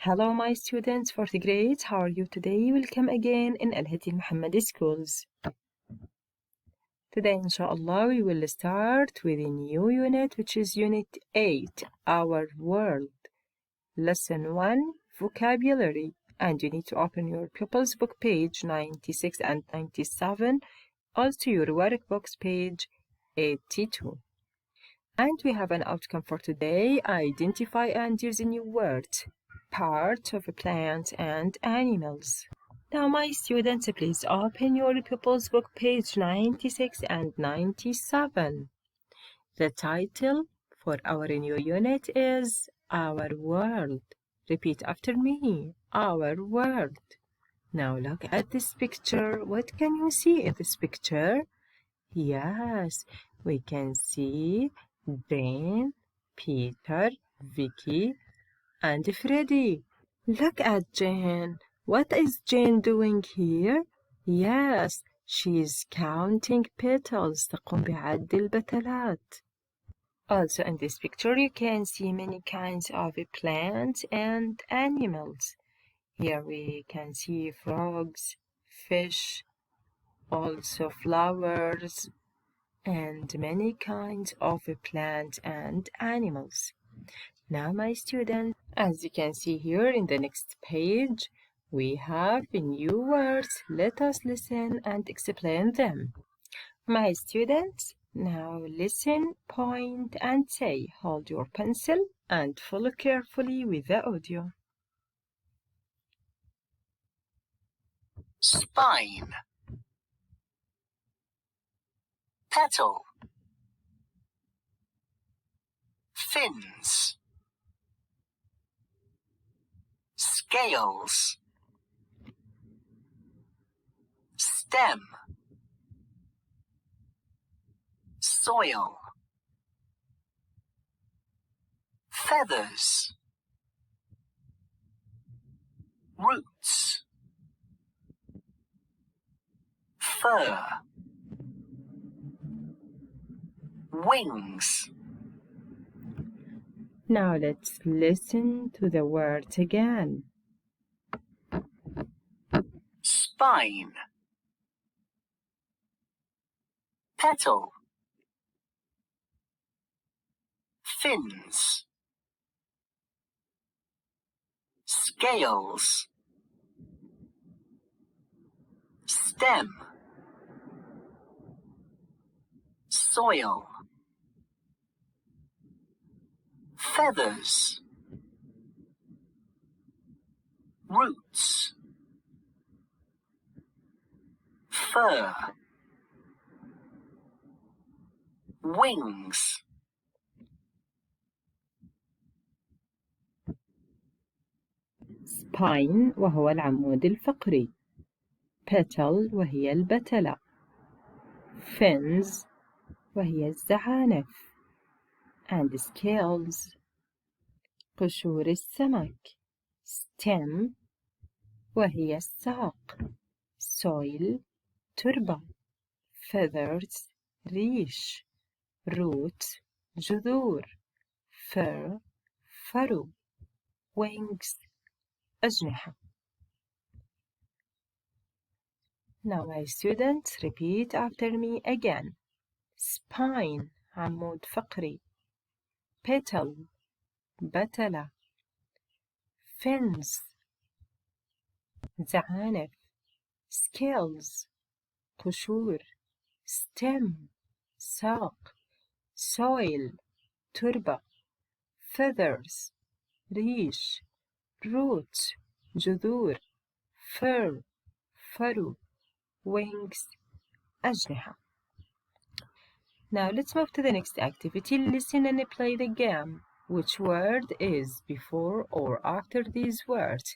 Hello, my students, fourth grade. How are you today? Welcome again in Al-Hadi Al-Mohammad schools. Today, inshallah, we will start with a new unit, which is Unit 8, Our World. Lesson 1, Vocabulary. And you need to open your Pupils book page 96 and 97, also your workbooks page 82. And we have an outcome for today. Identify and use a new word. Part of a plant and animals. Now, my students, please open your Pupils book page 96 and 97. The title for our new unit is Our World. Repeat after me. Our World. Now look at this picture. What can you see in this picture? Yes, we can see Jane, Peter, Vicky, and Freddy. Look at Jane. What is Jane doing here? Yes, she's counting petals. تقوم بعد البتلات. Also in this picture you can see many kinds of plants and animals. Here we can see frogs, fish, also flowers, and many kinds of plants and animals. Now, my students, as you can see here in the next page, we have new words. Let us listen and explain them. My students, now listen, point, and say. Hold your pencil and follow carefully with the audio. Spine. Petal. Fins. Scales. Stem. Soil. Feathers. Roots. Fur. Wings. Now let's listen to the words again. Spine. Petal. Fins. Scales. Stem. Soil. Feathers. Roots. Fur. Wings. Spine وهو العمود الفقري. Petal وهي البتلة. Fins وهي الزعانف. And scales قشور السمك. Stem وهي الساق. Soil تربة. Feathers ريش. Roots جذور. Fur فرو. Wings أجنحة. Now my students, repeat after me again. Spine عمود فقري. Petal بتلة. Fins زعانف. Scales قشور. Stem ساق. Soil تربة. Feathers ريش. Roots جذور. Fur فرو. Wings أجنحة. Now let's move to the next activity. Listen and play the game. Which word is before or after these words?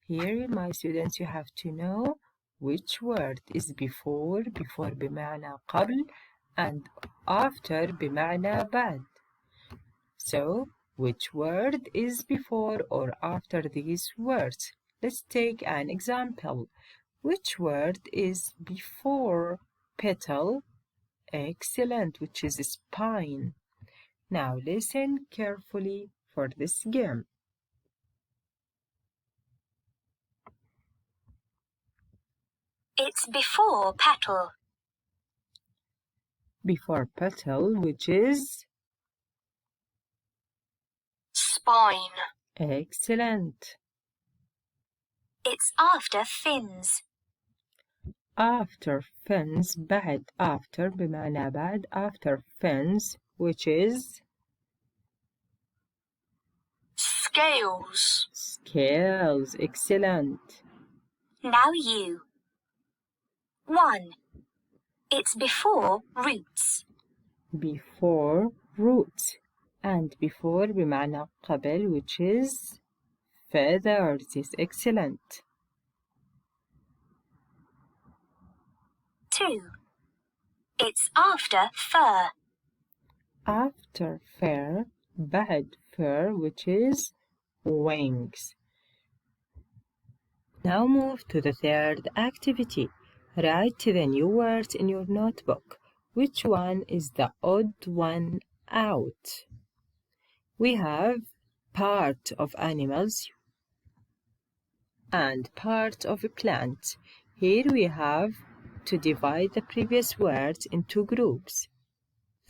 Here, my students, you have to know which word is before بمعنى قبل, and after بمعنى بعد. So, which word is before or after these words? Let's take an example. Which word is before petal? Excellent, which is spine. Now listen carefully for this game. It's before petal. Before petal, which is Spine. excellent. It's after fins. After fins, بعد after بمعنى بعد after fins, which is Scales. scales. Excellent. Now you. 1. It's before roots. Before roots, and before بمعنى قبل, which is feathers. Is excellent. 2. It's after fur. After fur, بعد fur, which is wings. Now move to the third activity. Write the new words in your notebook. Which one is the odd one out? We have part of animals and part of a plant. Here we have to divide the previous words into groups.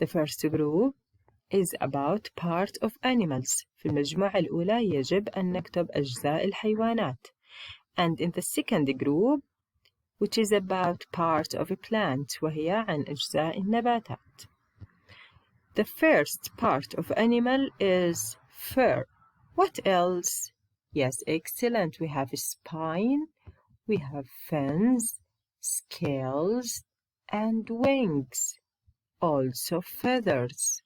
The first group is about part of animals. في المجموعة الأولى يجب أن نكتب أجزاء الحيوانات. And in the second group, which is about part of a plant, وهي عن أجزاء النباتات. The first part of animal is fur. What else? Yes, excellent. We have a spine, we have fins, scales, and wings. Also feathers.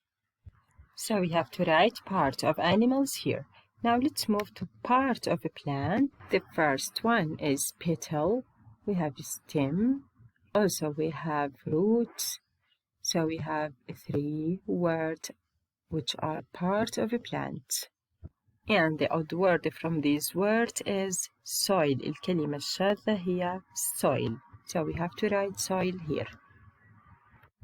So we have to write part of animals here. Now let's move to part of a plant. The first one is petal. We have stem. Also we have roots. So we have 3 words which are part of a plant. And the odd word from these words is soil. الكلمة الشاذة هي soil. So we have to write soil here.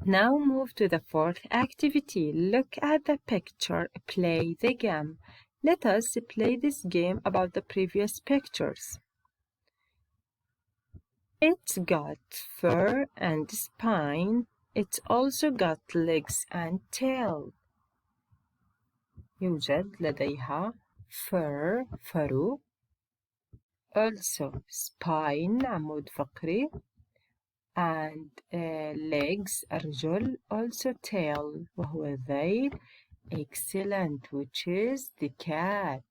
Now move to the fourth activity. Look at the picture. Play the game. Let us play this game about the previous pictures. It's got fur and spine. It's also got legs and tail. يوجد لديها fur فرو. Also spine عمود فقري. And legs أرجل. Also tail وهو الذيل. Excellent, which is the cat.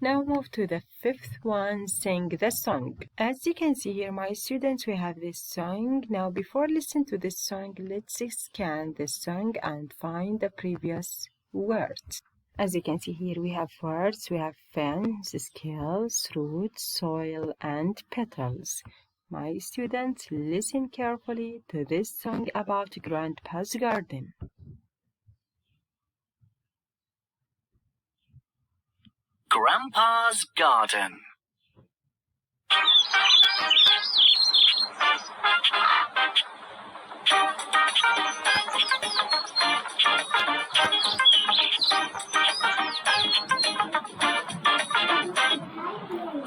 Now move to the fifth one, sing the song. As you can see here, my students, we have this song. Now before listening to this song, let's scan the song and find the previous words. As you can see here, we have words, we have fins, scales, roots, soil, and petals. My students, listen carefully to this song about Grandpa's garden. Grandpa's garden.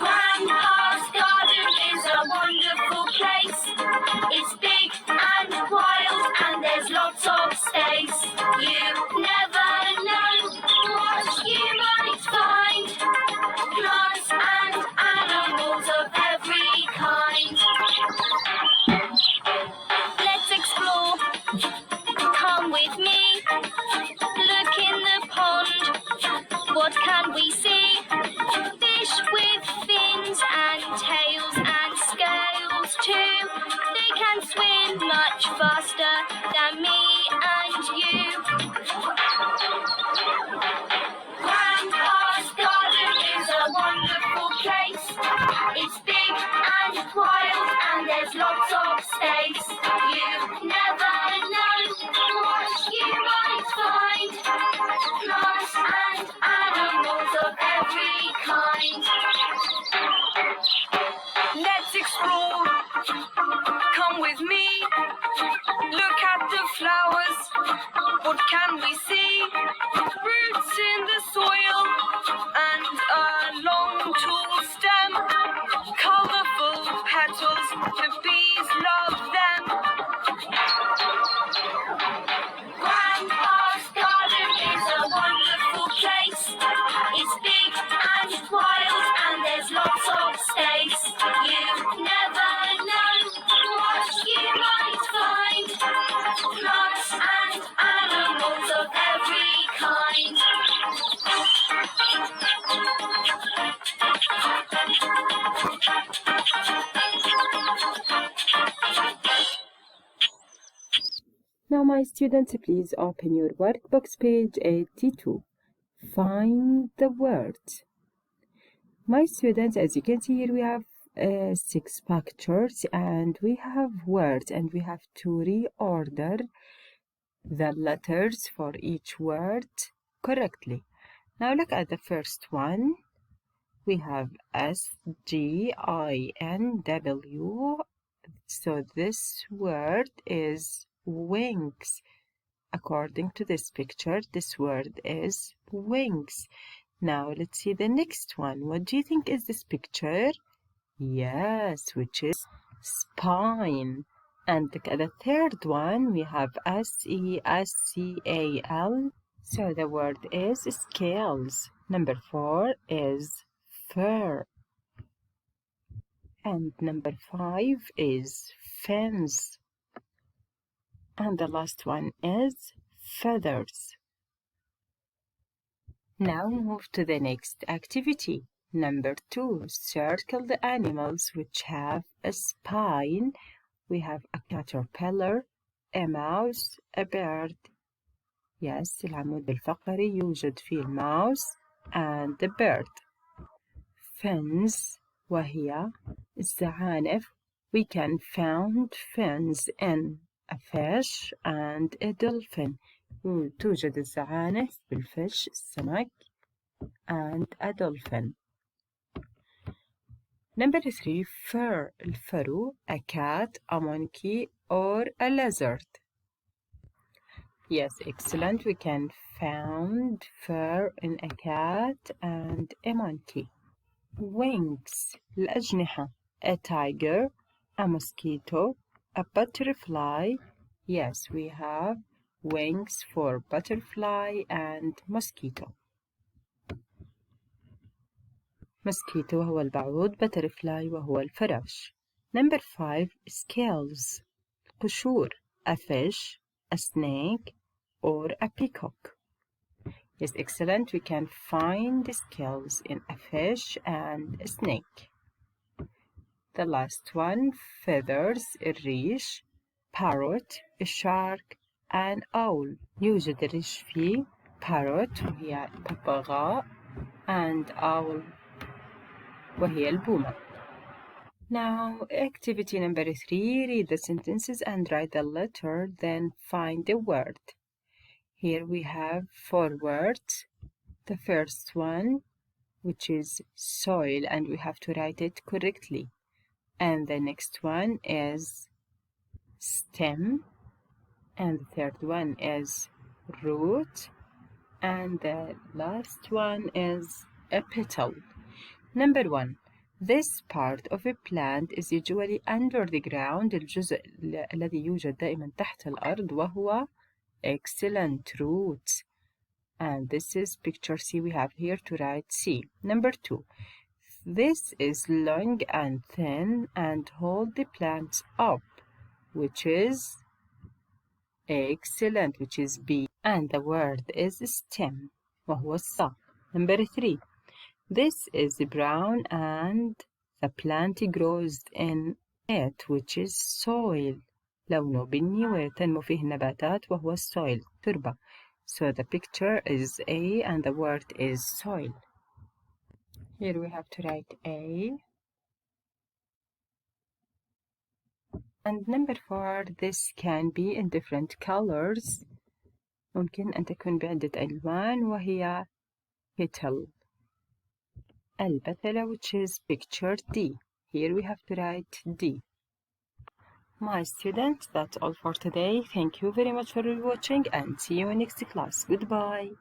Grandpa's garden is a wonderful place. It's big and wild and there's lots of space. You never know what you might find. Plants and animals of every kind. Let's explore. Come with me. Look in the pond. What can we see? Fish with fins and tails and scales too. They can swim much faster than me and you. Grandpa's garden is a wonderful place. It's big and wild and there's lots of space. You never know what you might find. Plants and animals of every kind. Let's explore. Come with me. Look at the flowers. What can we see? Roots in the soil and a long tall stem. Colorful petals and wild, and there's lots of space. You never know what you might find. Plants and animals of every kind. Now, my students, please open your workbooks, page 82. Find the words. My students, as you can see here, we have 6 pictures and we have words, and we have to reorder the letters for each word correctly. Now look at the first one. We have S-G-I-N-W. So this word is wings. According to this picture, this word is wings. Now let's see the next one. What do you think is this picture? Yes, which is spine. And look at the third one. We have S-E-S-C-A-L. So the word is scales. Number 4 is fur. And number 5 is fins. And the last one is feathers. Now move to the next activity. Number 2, circle the animals which have a spine. We have a caterpillar, a mouse, a bird. Yes, العمود الفقري يوجد فيه الماوس and the bird. Fins وهي الزعانف. We can find fins in a fish and a dolphin. توجد الزعانف بالفش السمك and a dolphin. Number 3, fur. الفرو, a cat, a monkey, or a lizard. Yes, excellent. We can find fur in a cat and a monkey. Wings. الأجنحة. A tiger, a mosquito, a butterfly. Yes, we have wings for butterfly and mosquito. Mosquito هو البعوض, butterfly وهو الفراش. Number 5, scales. قشور. A fish, a snake, or a peacock. Yes, excellent. We can find the scales in a fish and a snake. The last one, feathers, الريش, parrot, a shark, and owl. يوجد الريش فيه parrot وهي الببغاء and owl وهي البومة. Now, activity number 3, read the sentences and write the letter, then find the word. Here we have 4 words. The first one, which is soil, and we have to write it correctly. And the next one is stem. And the third one is root. And the last one is a petal. Number 1. This part of a plant is usually under the ground. الجزء الذي يوجد دائما تحت الأرض وهو excellent roots. And this is picture C. We have here to write C. Number 2. This is long and thin and hold the plants up, which is excellent, which is B. And the word is stem وهو الص. Number 3. This is brown and the plant grows in it, which is soil. لونه بني وتنمو فيه النباتات وهو السويل, تربة. So the picture is A and the word is soil. Here we have to write A. And number 4, this can be in different colors. ممكن أن تكون بعدة ألوان وهي petal. البتلة, which is picture D. Here we have to write D. My students, that's all for today. Thank you very much for watching and see you in next class. Goodbye.